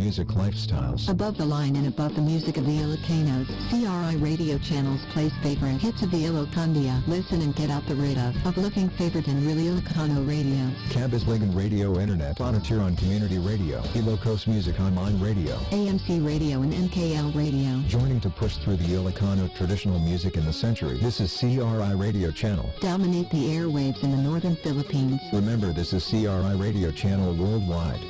music lifestyles. Above the line and above the music of the Ilocanos, CRI radio channels plays favorite hits of the Ilocandia. Listen and get out the rid of looking favorite in really Ilocano radio. Cabusligan Radio Internet, on Community Radio, Ilocos Music Online Radio, AMC Radio and NKL Radio. Joining to push through the Ilocano traditional music in the century. This is CRI Radio Channel. Dominate the airwaves in the northern Philippines. Remember, this is CRI Radio Channel worldwide.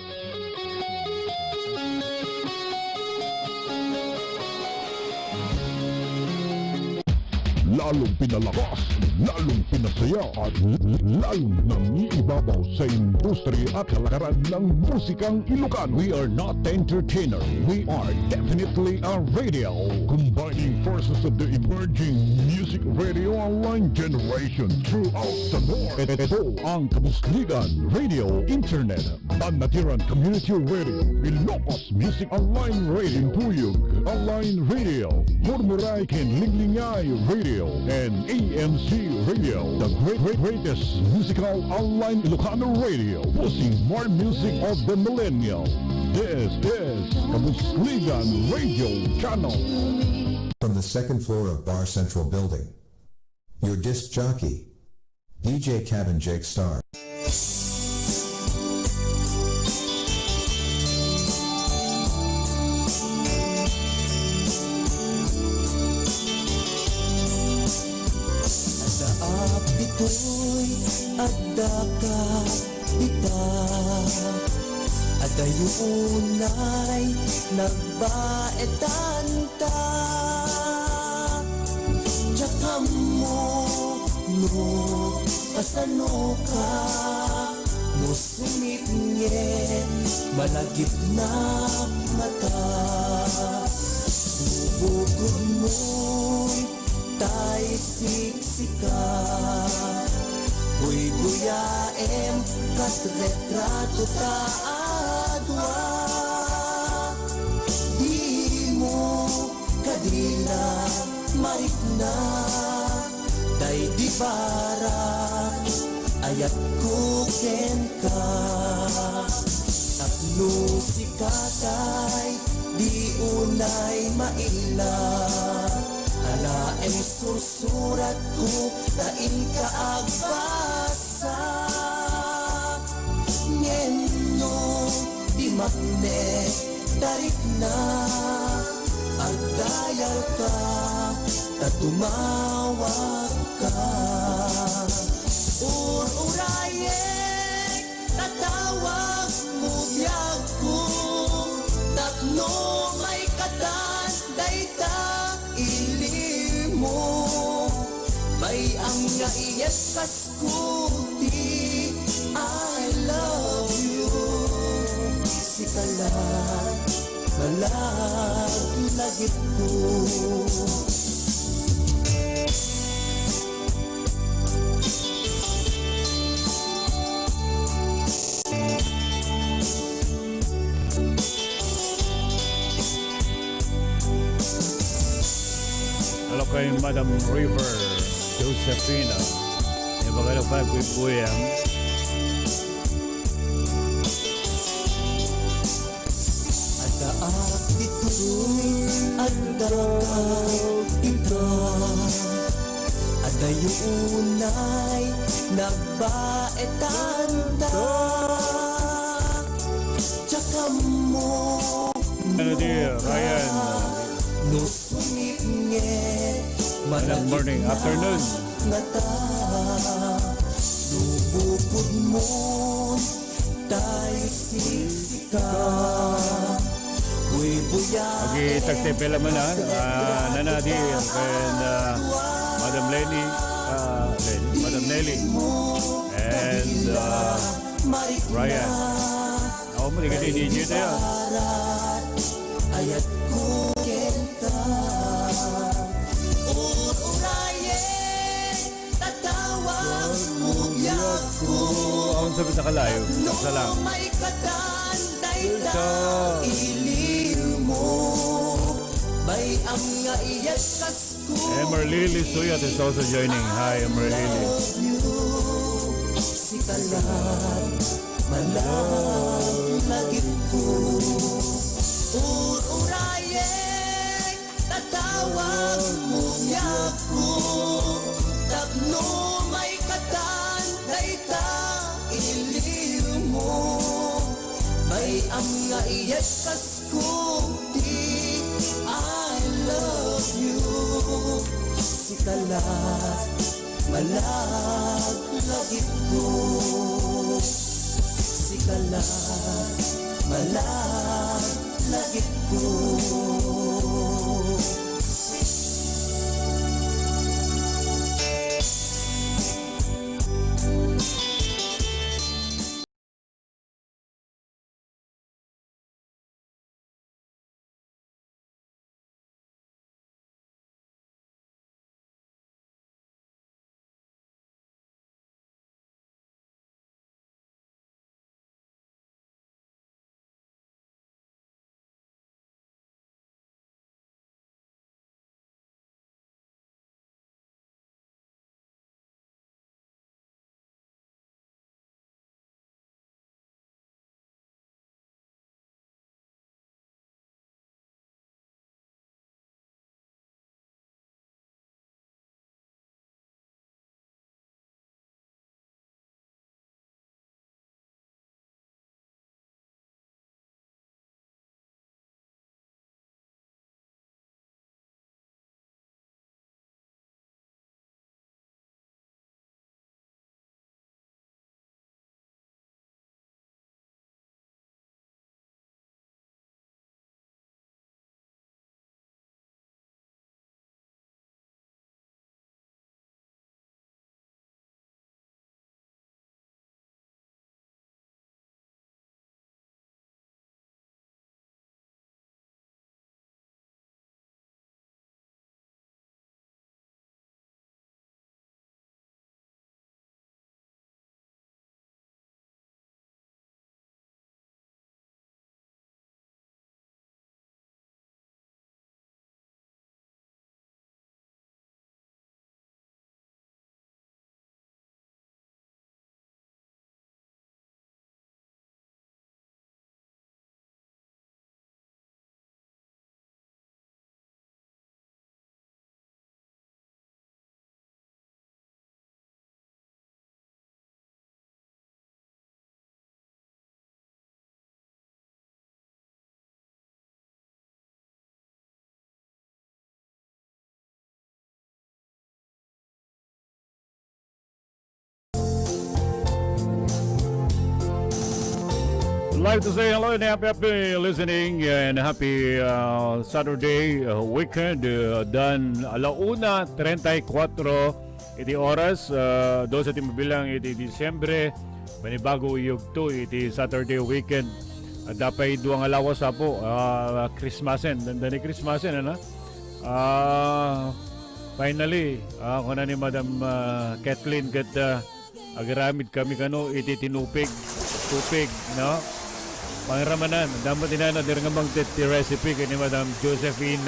Lalong pinalakas, lalong pinasaya at lalong nangiibabaw sa industriya at kalakaran ng musikang Ilocano. We are not entertainer, we are definitely a radio, combining forces of the emerging music radio online generation throughout the North. Ito ang Cabusligan Radio Internet, Banatiran Community Radio, Ilocos Music Online Radio, Puyog Online Radio, Murmuray Ken Linglingay Radio, and AMC Radio, the greatest musical online Ilocano radio, pushing more music of the millennial. This is Cabusligan Radio Channel. From the second floor of Bar Central Building, your disc jockey, DJ Cabin Jake Star. Ito'y adaka kita at ayunay nagbaetan ta Tsaka mo no pasano ka no sumipngit malagip na mata bubukod mo'y tay siksika buyaem kat retrato ta adwa di mo kadila marikna day di bara ayat kuken ka tapno si katay di unay maila ala ay susurat ko daing kaagbasa ngeno di magne tarik na at dayal ka tatumawag ka ururayek tatawag mo biyag ko tapno may katan dayta ilimo may ang nga iyasas ko di I love you si kalat malagit ko Hello kay Madam River Josephina. Yung pagkalapag Buyang. Adaak dito'y adaak ito adayunay nagbaetan ta Tsaka mo Ano di, Ryan? no sumipngit Good morning, afternoon. ngata lubukod mo tay siksika buya Okay, tagtipila mo na. Nanadi, and Madam Lenny, Madam Nelly, and Ryan. Ako mo, hindi DJ na yan. ayat kuken ka tatawag mo biyag ko Ako sabi sa kalayo. Sa lang. may katan dayta ilir mo may ang nga iyasas ko Emerlili Suyat is also joining. Hi, Emerlili. si kalat malagit ko ko tapno may katan dayta iliw mo may ang nga iyasas ko di I love you sikalat malaglagit ko sikalat malaglagit ko. Like to say hello and happy listening and happy Saturday weekend. Dan alauna 34 iti oras do sa timbilang iti Disyembre panibago yugto iti Saturday weekend. Dapay duang alawas apo Christmasen dandani Christmasen ana. Finally ako na ni Madam Kathleen ket agaramid kami kano iti tupig no. Pangramanan, dapat inana dir nga mang recipe kay ni Madam Josephine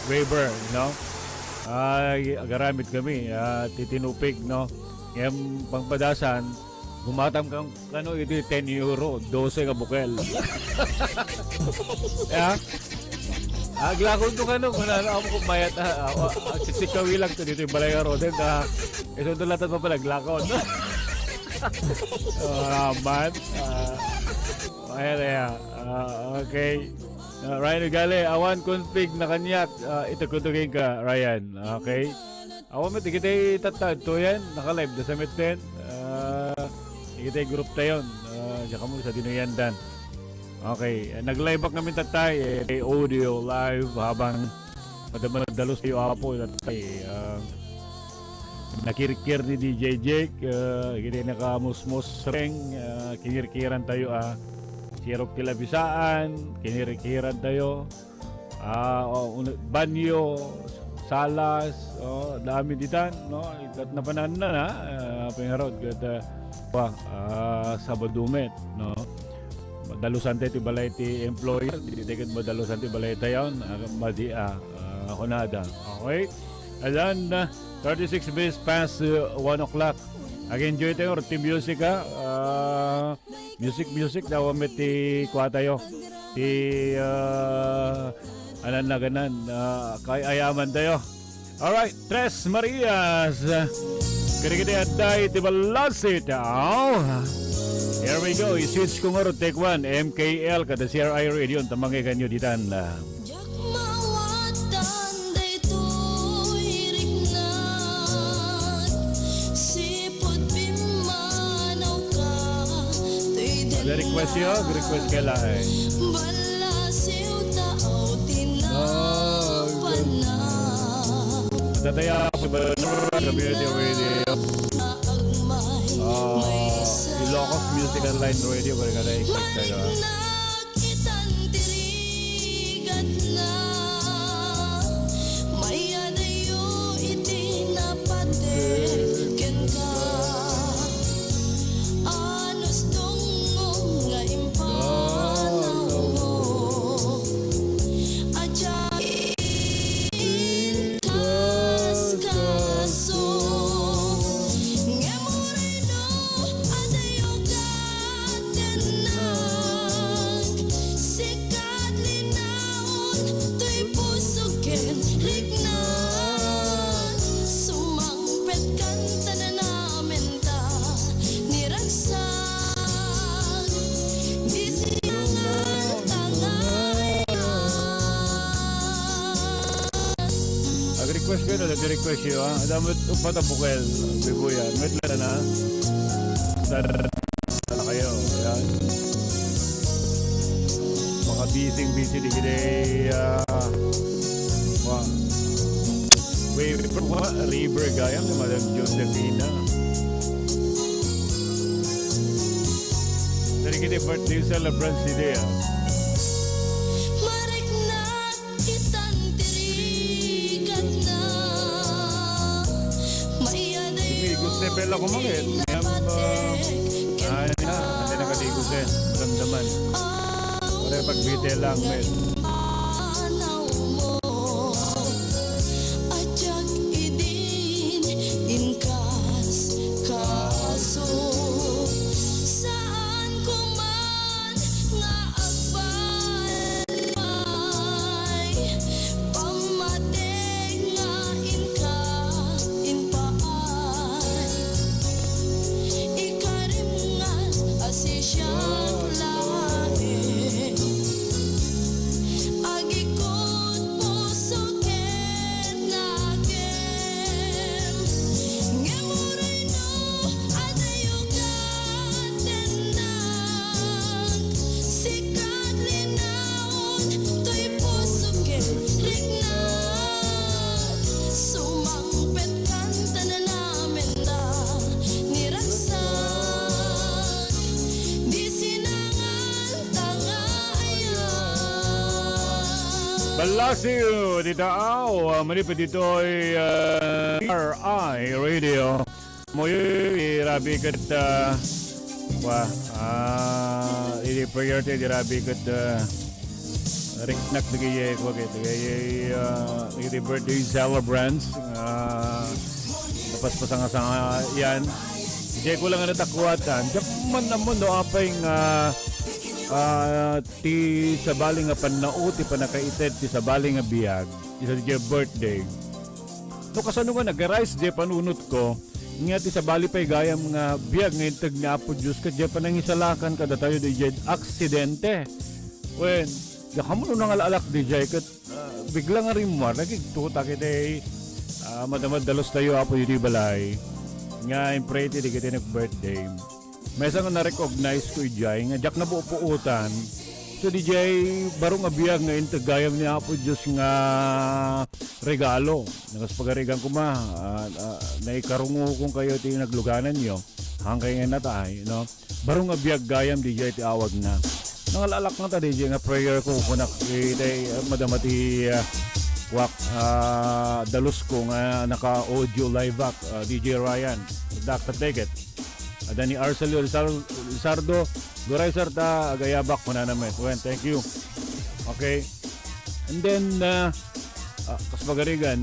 Weber, no? Ay agaramit kami titinupig, no? Ngem pangpadasan gumatam kang kano iti 10 euro, 12 ka bukel. Ya. Aglakon to kano kun ako kumayat sikawi lang to dito balay ro den ito dulatan pa pala glakon. Man. Ayan, okay. Ryan Ugale, awan config na kanyak. Ito kutugin ka, Ryan. Okay. Awan mo, tikitay tatad. Ito yan, naka-live. The Summit 10. Tikitay group tayo. Diyan mo sa Dinuyandan. Okay. Nag-live back namin tatay. Audio live habang madalos tayo apo. Tatay. Nakirikir ni DJ Jake. Hindi nakamusmus ring. Kinirkiran tayo Sirok Kilabisaan, kinirikiran tayo, banyo, salas, dami ditan, no? Ikat na panan na, pingarod, kat Sabadumet, no? Madalusan tayo tibalay ti employer, ditikat madalusan ti balay tayo, ako nada, okay? And then, 36 minutes past 1 o'clock. Enjoy tayo, team music music daw met ti kuha tayo ti anan na ganan kay ayaman tayo Alright, Tres Marias. Kini-kini aday tibalasit. Here we go. I-switch ko nga ro. Take 1. MKL kada CRI Radio. Tamangay kanyo ditan. Jak mawatan daytoy riknat sipot pimanaw ka tuy Ada request yo? Request kela eh. balasiw tao tinapan na Tataya ako ba Community Radio. Ilocos Music Online Radio. Kaya kada i-click tayo. nakitan tirigat na may adayo iti napateken ka anos dungong nga impanaw mo ajain kaskaso nga moreno adayo katenag sikat linaon to'y pusukin rignag sumangpet kanta na namin ta niragsak di siyangan tangayan Ag-request ko na, nag-request yun ha. Adamot upat ang bukel. Bibuya. Medla na. Sar na kayo. Ayan. Mga busy di gini. River gayam ni Madam Josephina. Dari gini birthday celebrants today. Mariknat kitan tirigat na Sige, gusto bela ko mangit. Ay na, hindi nakaligo din. Ramdaman. Wala pagbite lang, men. Manaw mo ajak idin inkas kaso saan ko man nga agbalay pamateng nga inka inpaay ikarim nga asisyak lahi agikot puso ken lagem ngemuray no adayo katendag sikat linaon to'y puso ken rignag sumangpet kanta na namin ta niragsak di sinangan tangayan Balasiyo, di taaw. Manipid dito ay RI Radio. Moyo, rabi kat ini prayer tayo, rabi kat riknak na kaya ko kaya ini birthday celebrants. Tapos pasanga-sanga yan. Hindi ko lang natakwatan. Diyak man naman no apay nga ti sabali nga panauti pa nakaited ti sabali nga biyag isa di birthday no kasano nga nag-rise di panunot ko nga ti sabali pa'y gayam nga biyag nga intag nga apo Diyos ka di panangisalakan kada tayo di aksidente when yakamuno nga alalak di jay kat bigla nga rin mo nagigtuta kita madamad dalos tayo apo di balay nga imprete di kita nag-birthday may isang na-recognize ko ijay nga jak na buupuutan so DJ baro nga biyag nga intagayam niya po Diyos nga regalo nagas pagarigan ko naikarungo kung kayo ti nagluganan nyo hangkay nga natay no? Baro nga biyag gayam DJ ti awag na nangalalak nga ta DJ nga prayer ko kunak madamati wak dalos ko nga naka audio live back DJ Ryan Dr. Teget ada ni Arcelio Lizardo Duray Sarta Agayabak mo na naman well, thank you okay and then kas magarigan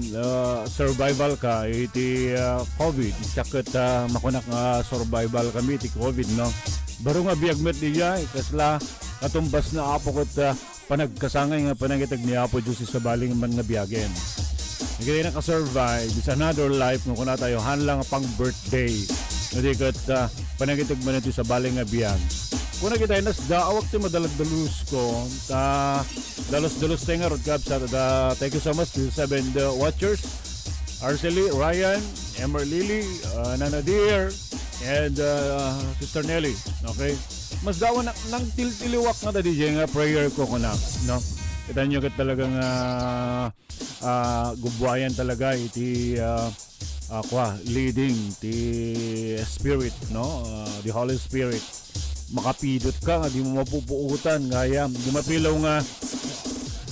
survival ka iti COVID sakit makunak nga survival kami iti COVID no baro nga biagmet niya kasla katumbas na apo kot panagkasangay nga panangitag ni apo Diyos sa baling man nga biyagen Hindi na ka-survive. It's another life kung kuna tayo hanlang pang birthday. Hindi kat panagitig man ito sa baling nga biyag. Kung kita nas daawak ti madalag-dalus ko dalos-dalos tayo nga Rodcap sa thank you so much to 7 watchers Arcely, Ryan, Emer Lily, Nana Dear and Sister Nelly. Okay, mas daw nang tiliwak nga ta DJ nga prayer ko kuna no. Kita nyo kat talagang gubwayan talaga iti leading the spirit no, the Holy Spirit. Makapidot ka nga di mo mapupuutan gaya di mapilaw nga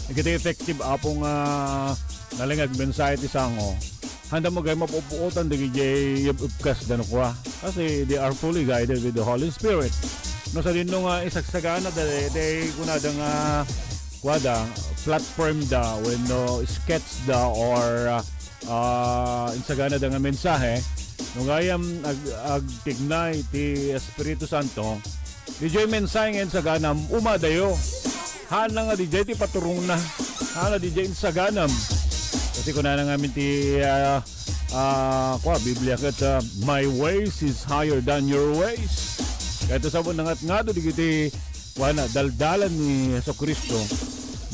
kita effective apong nalingag mensahe ti sango handa mo gaya mapupuutan di upkas dan kwa kasi they are fully guided with the Holy Spirit no. Sa din nung isagsagana day kunadang kwada platform da when no sketch da or insagana da nga mensahe no gayam agtignay ti Espiritu Santo DJ mensahe ngayon sa ganam umadayo hana nga DJ ti paturong na hana DJ sa ganam kasi kuna na namin ti Biblia kat my ways is higher than your ways kaya ito sabon nangat nga do digiti daldalan ni Jesucristo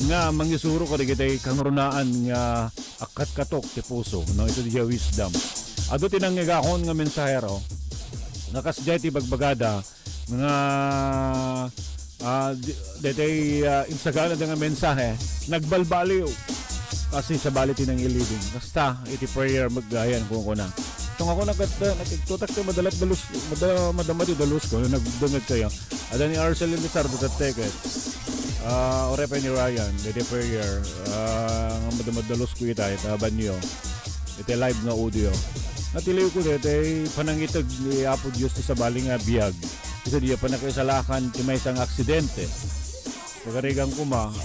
nga mangisuro ko digiti kangrunaan nga akat katok ti puso no. Ito DJ wisdom ado tinanggagakon nga mensahero nakasjay ti bagbagada nga detay insagana nga mensahe nagbalbaliw kasi sa baliti ng ilibing basta iti prayer magayan kung kuna so ako nagtutak tayo madamati dalus ko nagdungag kayo ada ni Arcely Lizardo tateket ore pa ni Ryan iti prayer nga madamadalos ko ita itaban nyo iti live na audio natiliw ko iti panangitag ni Apo Diyos sa baling biyag kasi diya pa nakiisalakan ti may isang aksidente pagkarigang kuma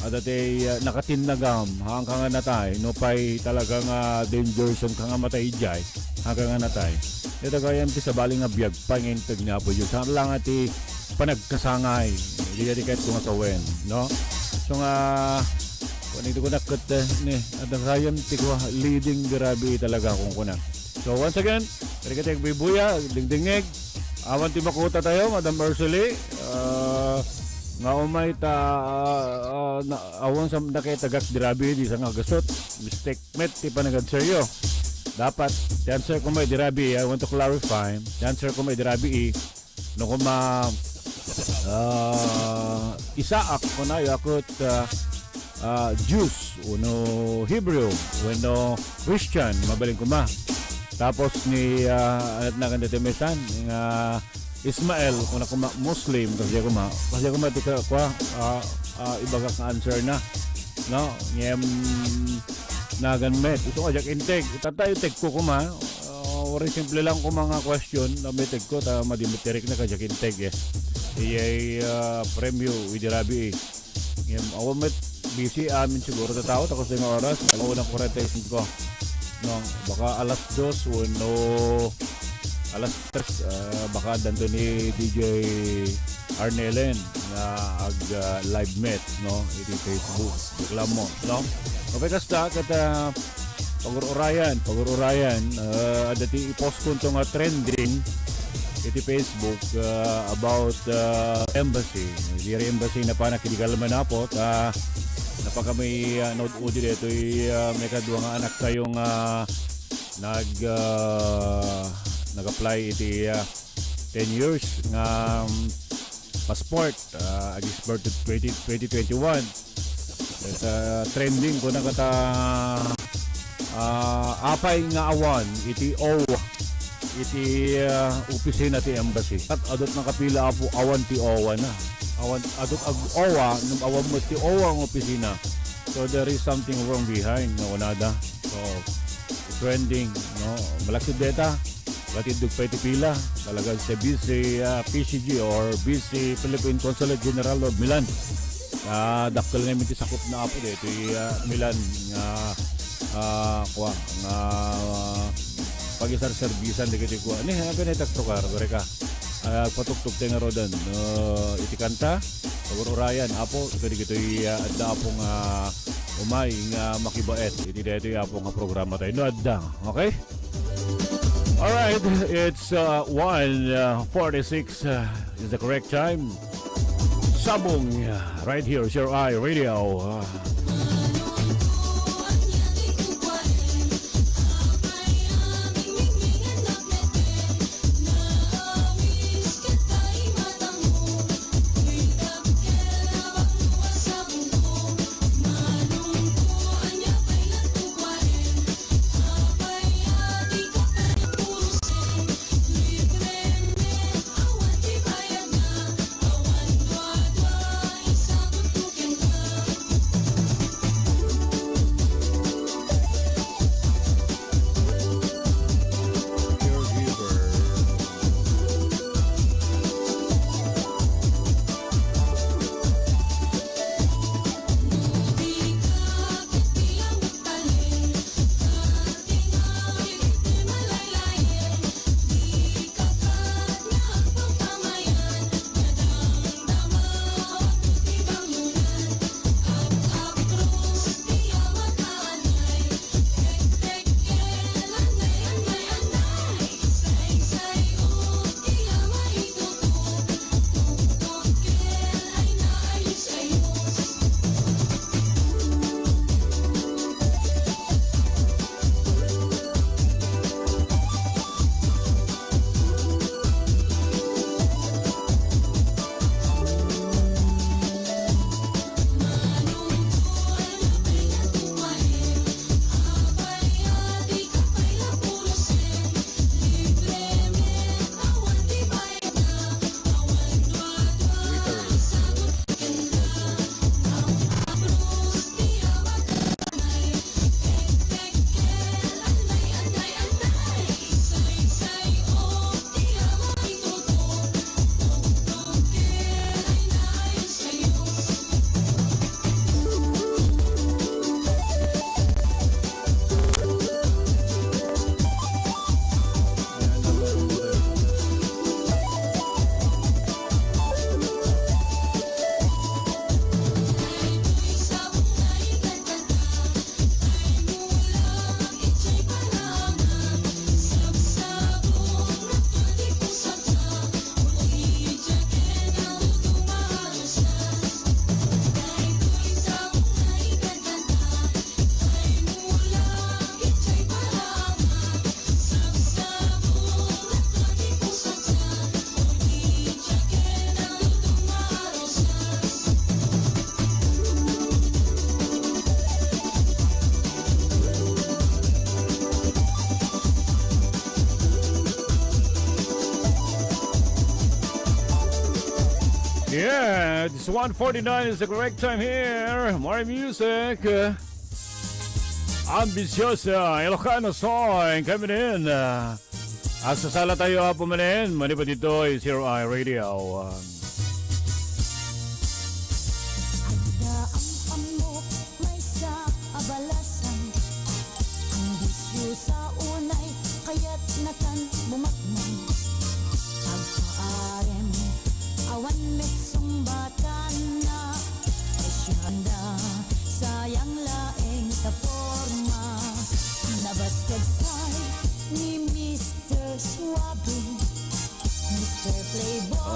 adatay nakatinagam hanggang nga natay no pay talagang dangerous kang nga matay jay hanggang nga natay ito kayam ti sa baling biyag pangintag ni Apo Diyos saan lang ati panagkasangay hindi ka kahit kumasawen no so nga kung ko nakat ni adang kayam ti ko leading grabe talaga kung kuna. So once again, kaya ka tayong bibuya, dingdingig, awan ti makuta tayo, Madam Arcely, nga umay awan sa nakitagak dirabi di sa nga gasot, mistake met ti panagad seryo. Dapat, the answer ko may dirabi, I want to clarify, the answer ko may dirabi no kung isaak ko na yakot Jews, uno Hebrew, uno Christian, mabaling ko ma. Tapos ni at nakandetemesan nga Ismael kung ako Muslim kasi ako tika kwa ibaga ka answer na no ngem nagan met ito ajak integ itatayo teg ko kuma ori simple lang ko mga question na meteg ko ta madimiterik na kajak integ iyay premyo widirabi ngem awo met busy amin siguro ta tao tapos ng oras ako unang 45 ko no baka alas 2 o no alas 3 baka danto ni DJ Arnelen na ag live met no iti Facebook reklamo no okay kasta kata pagururayan adati i-post ko nga trending iti Facebook about embassy the embassy na pa nakidigalman na po napaka may nod-udi dito may kadwa nga anak kayong nag-apply iti 10 years nga passport agis birth 2021 trending ko na kata apay nga awan iti opisina ti embassy at adot na kapila apo awan ti owa na awan adot ag owa nung awan mo ti owa ang opisina so there is something wrong behind no nada so trending no malaki data latid pa iti pila talaga sa BC PCG or BC Philippine Consulate General of Milan daktal nga minti sakop na apo dito Milan nga nga pagisar servisan dikiti ko ani ha pinitak to kar ka patuktok tayo nga rodan iti kanta pagururayan apo ito dikito adda apong umay nga makibaet. Iti dito yung po nga programa tayo. Noadang, okay? Alright, it's 1:46 is the correct time. Sabong, right here, Sir I Radio. Yeah, it's 1:49 is the correct time here. More music. Ambisyosa, Ilocano song coming in. Agsasala tayo pumanin. Mani pa dito ay Zero I Radio.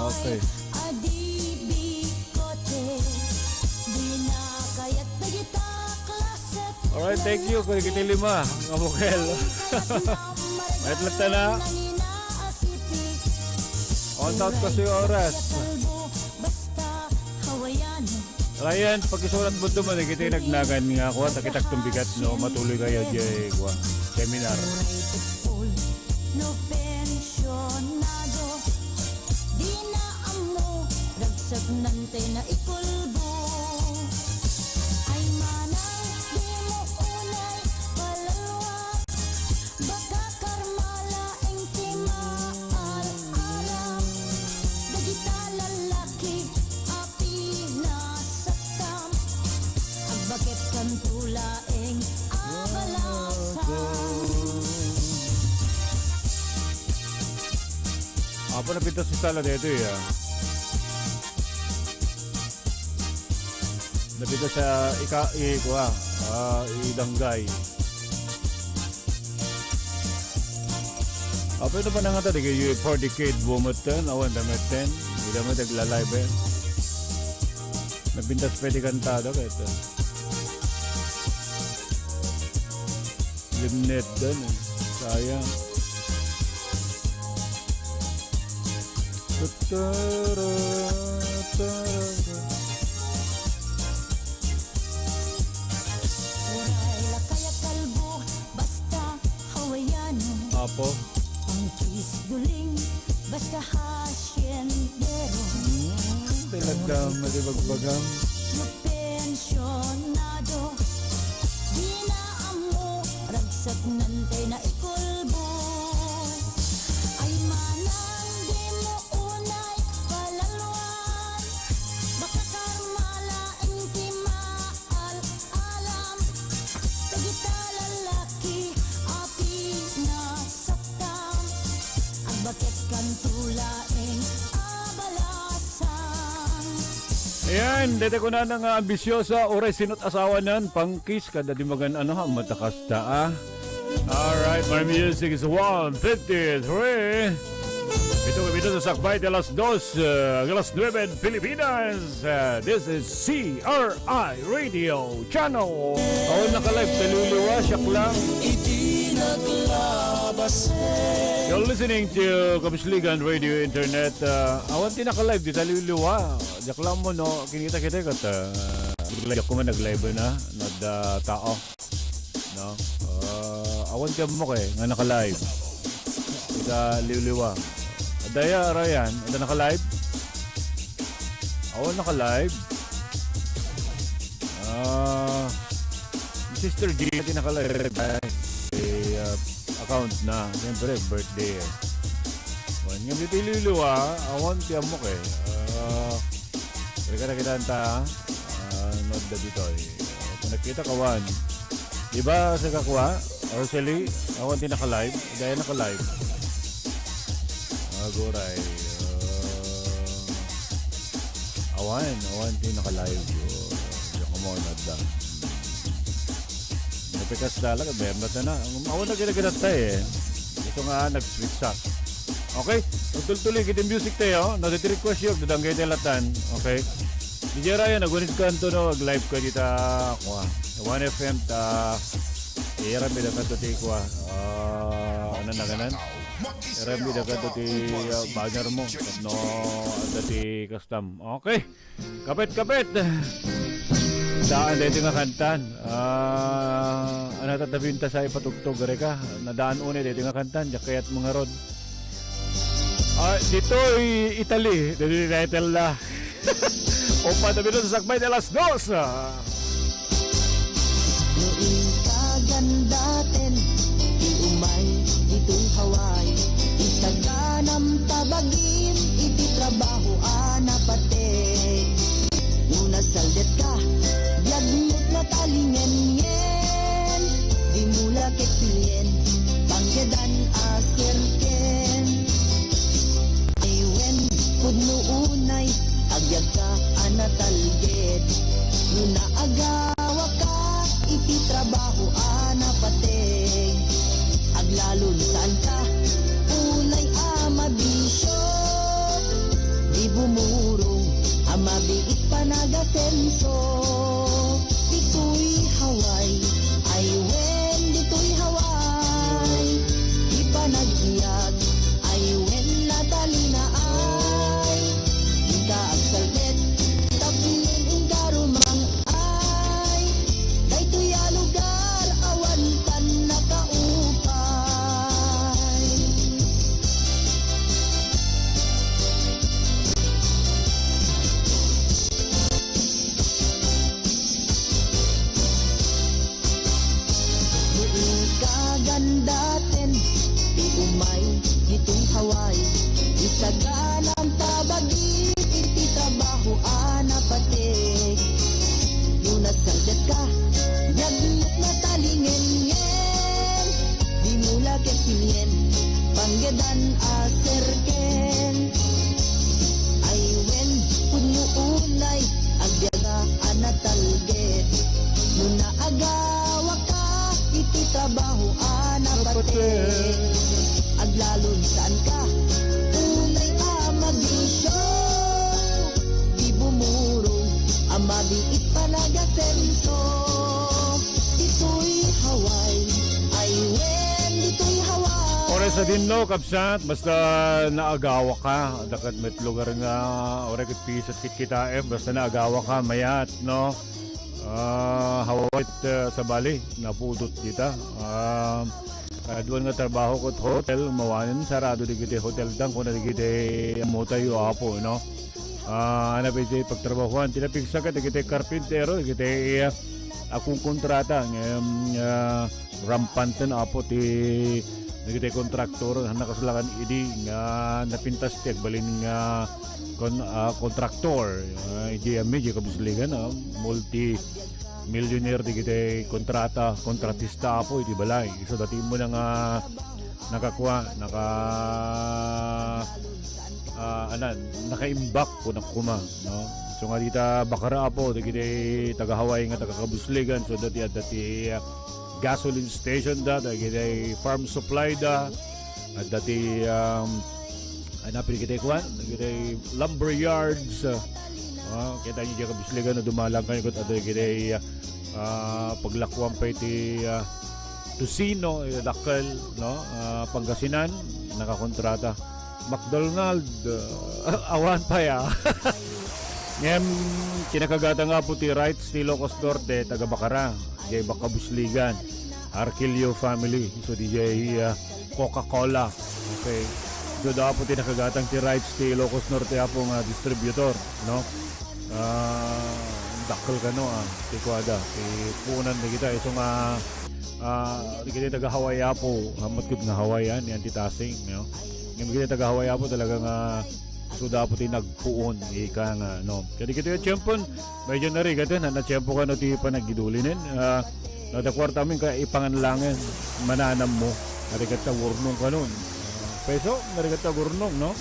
Okay. Alright, thank you. Kung kita lima, nga bukel. May tlata na. On out kasi oras. Ryan, pagkisurat mo ito man, kita nagnagan nga ako. Takitak itong bigat, no? Matuloy kayo, Jay. Seminar. Nante na ikulbo ay manang di mo unay palalawa baka karmala ang timaal-alam dagita lalaki api na saktam agbakit kan tulaeng abalasam. Apa na pintas sa sala dito eh. Nabito sa idanggay. Apa itu pandangan tadi kayak for decade bumeten awan dameten tidak mau nagla-live eh. Nabintas pwede kantado kayak itu. Limnet dan sayang. Uray la kaya kalbo basta Hawaiano. Apo. Ang kiss duling basta hasyendero. Talagang malibagbagam. No pensionado di na amo ragsak nantay na ikulbo. Ay manang di mo unay palalwan. Baka karmalain ti maal-alam. Tagita lalaki api na saktam. Ang bakit kantulaing abalasan. Ayan, dito ko na ng ambisyosa oray sinot asawa nan pangkis kada di magan ano ha matakas ta ah. Alright, my music is 1:53. Ito sa Sakbay de las 2, alas 9 Pilipinas. This is CRI Radio Channel. Ako naka-live, taluluwa, siyak lang. You're listening to Cabusligan Radio Internet. Awan ti naka-live, di taluluwa. Diyak lang mo, no? Kinita-kita kat. Ako man nag-live na, tao. No? Awan ti mo kay, nga naka-live. Ita liwliwa. Daya Ryan, ada naka-live? Awan naka-live. Sister G, iti naka-live. Account na. Siyempre, birthday eh. Yung dito liwliwa, awan ti mo kay. Kaya kita anta, not da dito eh. Kung nakita kawan, diba sa kakwa, Arcely, awan ti naka-live, dahil naka-live. Agoray, awan ti naka-live. Yung kumon at da. Napikas talaga, bermat na na. Awan na ginaginat tayo eh. Ito nga, nag-switch up. Okay, tuloy kita music tayo. Nag-request yung dadang kayo telatan. Okay. DJ Ryan, nagunit ka ito no, live ka dito. 1FM ta. Irami da ka ito ti kwa. Ano na ganan? Irami da ka ito ti banner mo. No, ada ti custom. Okay. Kapit. Daan dito nga kantan. Ano tatabinta sa ipatugtog ka? Nadaan unay dito nga kantan. Jakayat mga rod. Dito Italy. Dito yung title na. O patabi doon sa Sakbay de las 2. Noong kagandaten, di umay itong Hawaii. Itaganam tabagin, iti trabaho anapate. Nuna saldet ka, biagnot na talingen-yen. Di mula kekilien, panggedan aserken. Ewen, pudno unay, agyag ka anatalget. Nuna agawa ka, iti trabaho anapateg. Aglalon saan ka, unay amabisyo. Di bumurong, amabiit panagasenso. Dito'y Hawaii, ay wen dito'y Hawaii. Di panagiyag, ay wen natali na ay. Ika agsaldet, tapilin ang darumang ay. Dayto'y alugar, awan tan nakaupay. Noong kagandaten, di umay itong Hawaii. Isaganang tabagin, iti trabaho anapateg. Nung nagsaldet ka, yagnot na talingen-yen. Di mula kekilien, panggedan aserken. Ay wen, puno unay, agyaga anatal Nung naagawa ka, iti trabaho anapate. Aglalon saan ka, unay amabisyo. Di bumurong, amabiit panagasenso. Dito'y Hawaii, ay wen, dito'y Hawaii. Ore sa din no, kapsat, basta naagawa ka, dakat met lugar nga, ore kit pisat kit kita basta naagawa ka, mayat, no? Hawait sa Bali, napudot kita. Duwan nga trabaho kot hotel, mawanan, sarado di kita hotel dang, kung na di kita mutayo apo, no? Ano ba ito pagtrabahuan, tinapigsa ka, di kita karpintero, di kita akong kontrata, rampantan apo, di kita kontraktor, nakasulakan idi, nga napintas tiyak, balin nga kontraktor, idi medyo Cabusligan, multi-millionaire di kita kontratista po, iti balay. So dati mo na nga nakakuha, nakaimbak po na kuma, no? So nga dita bakara po, di kita taga-Hawaii nga taga-Cabusligan, so dati gasoline station da, di kita farm supply da, at dati hanapin kita kuhan, kita lumber yards, kita nyo dyan Cabusligan na dumalang kayo kung ato kita paglakuan pa iti Tusino, Dakal, no? Pangasinan, nakakontrata. McDonald, awan pa ya. Ngayon, kinakagata nga po ti rights ti Ilocos Norte, taga Bacara, jay Cabusligan, Arquillo family, so di jay Coca-Cola, okay. So daw po tinakagatang ti rights ti Ilocos Norte apong distributor, no? Dakal ka no, ti Kuada, ti punan na kita, so nga di kita taga-Hawaii po, hamat kit nga Hawaiian, yan ti Tasing, no? Ngayon kita taga-Hawaii po talagang so dapat nagpuon ika nga no. Kaya kita yung tiyempon medyo na rin gatin na tiyempo ka no ti panagidulinin na kwarta amin ka ipanganlangan mananam mo narigat na wurnong ka nun peso narigat na wurnong no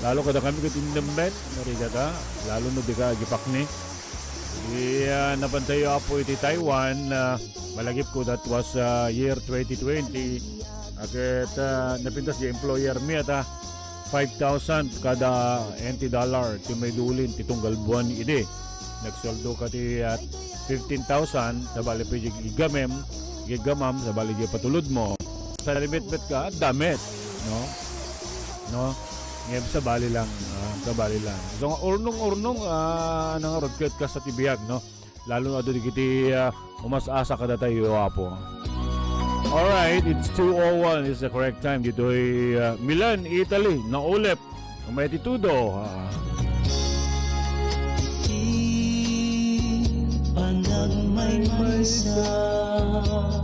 lalo kada kami katindamben narigat lalo no di ka gipak ni napantayo po iti Taiwan malagip ko that was year 2020 agad napintas di employer mi at 5,000 kada NT dollar ti may dulin ti tunggal buwan ide nagsoldo ka ti 15,000 sa bali pa gigamem gigamam sa bali patulod mo sa libet-bet ka damit no ngayon sa bali lang so urnong nang rodket ka sa tibiyag no lalo na doon kiti umasasa ka tayo apo. Alright, it's 2:01 is the correct time. Dito ay Milan, Italy, naulep. May atitudo. Panag may maysak,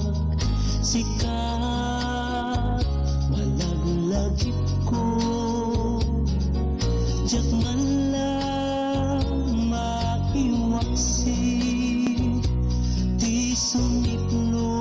sikat, malaglagip ko. Diyak man lang maiwaksi, di sumiklo.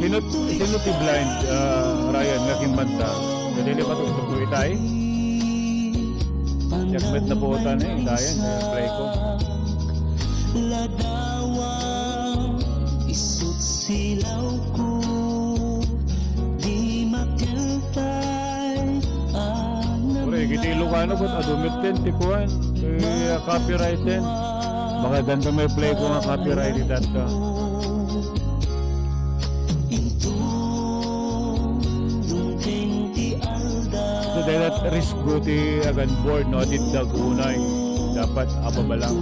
Sino ti blind Ryan nga kimbanta jadi di pa tutug ko itay yakmet na po ita na dayan play ko ladawang isut silaw ko di makentay ore kiti Ilocano ko adumit ten ti kuan copyright ten baka ganito may play ko nga copyright ita that risk go ti agan board no tindag unay dapat ababalang.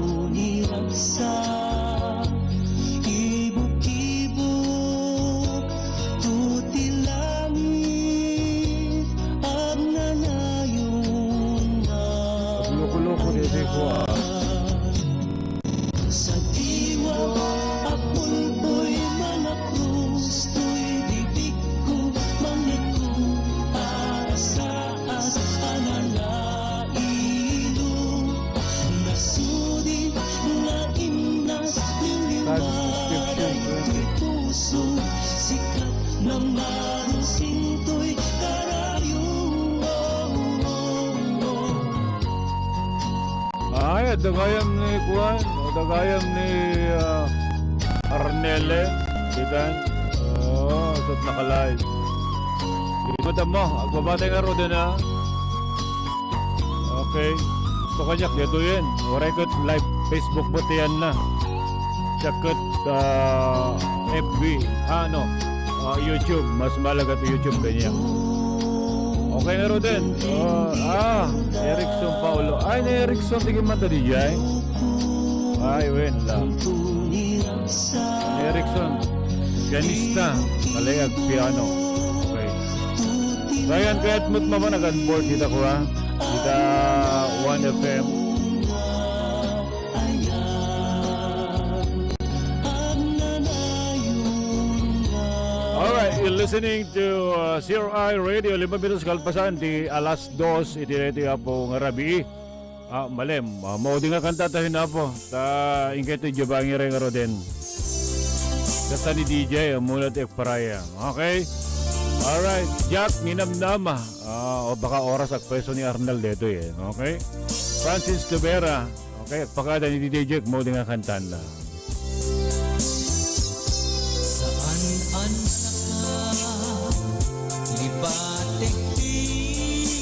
Loko-loko dito ko Ay, dagayam ni Juan, dagayam ni Arnele, ditan. Oh, sat nakalay. Dito mo, agbabatay nga ro din ha. Okay. Gusto ko niyak, dito yun. Warekot live Facebook po tiyan na. Chakot FB, YouTube. Mas malaga to YouTube kanya. Okay nga ro din. Erickson Paulo. Ay, na Erickson, tingin mata di jay. Ay, wen lang. Erickson, pianista. Kalayag piano. Okay. Dayan, kaya't mo't mama nag-board kita ko ha. Kita 1FM. Alright, you're listening to CRI Radio. 5 minutos kalpasan di alas 2. Itiniti po nga rabi. Malem. Maudi nga kanta tayo na po. Ta ingketo jabangi rin nga din. Kata ni DJ, mula ti paraya. Okay? Alright, Jack, ninamnama. O baka oras at peso ni Arnel dito eh. Okay? Francis Tubera. Okay, pakada ni DJ Jack, maudi nga kantan na.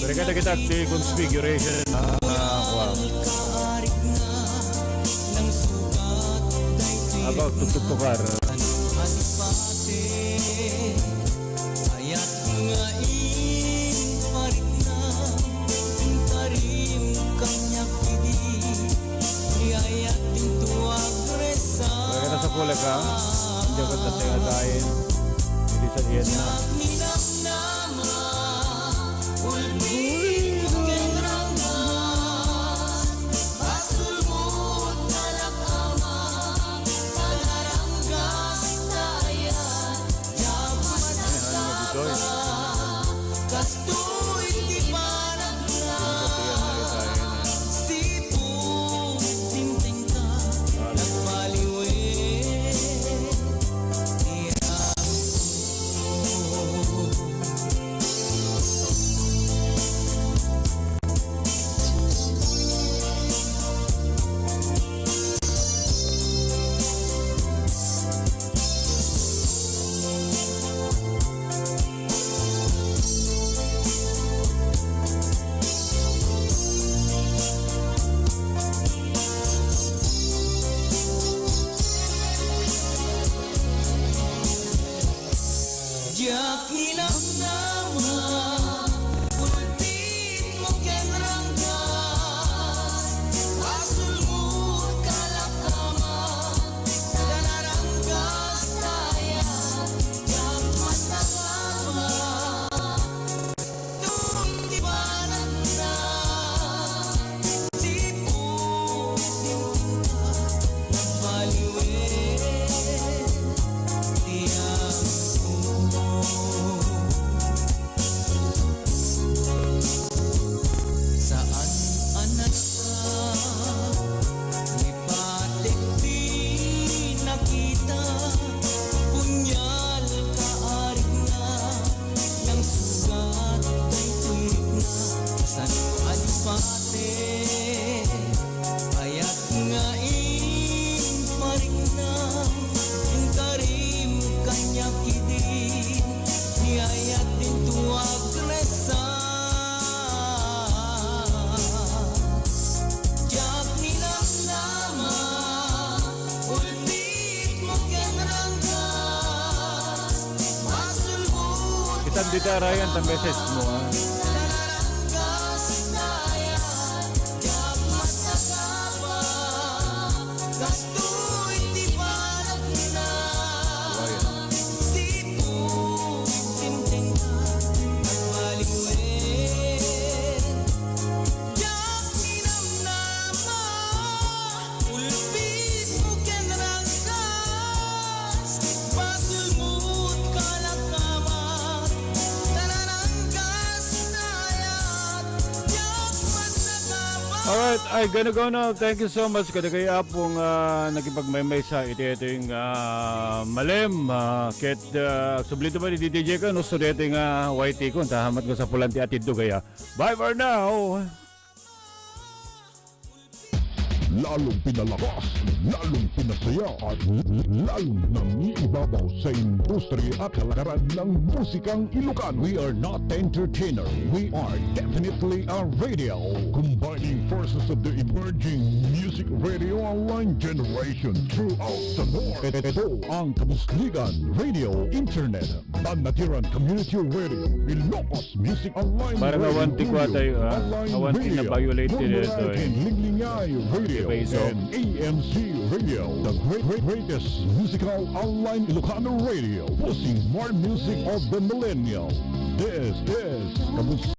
Mereka kita di configuration about tuk-tukar. Mereka sa pula ka, jabat na tingatain, hindi sa diyan na. Dita Ryan, ang message mo ha. Alright, ay gonna go now. Thank you so much kada kay Apong nakipagmaymay sa ito yung malem. Ket sublito ba ni DJ ka no ito yung YT ko. Tahamat ko sa pulanti atid do kaya. Bye for now. Lalong pinalakas, lalong pinasaya at lalong nangiibabaw sa industriya at kalakaran ng musikang Ilocano. We are not entertainer, we are definitely a radio, combining forces of the emerging music radio online generation throughout the North. Ito ang Cabusligan Radio Internet, Banatiran Community Radio, Ilocos Music Online Parang Radio, awanti ko tayo, awanti na violated ito eh. Linglingay Radio Peso. and AMC Radio, the greatest musical online Ilocano radio, pushing more music of the millennial. This is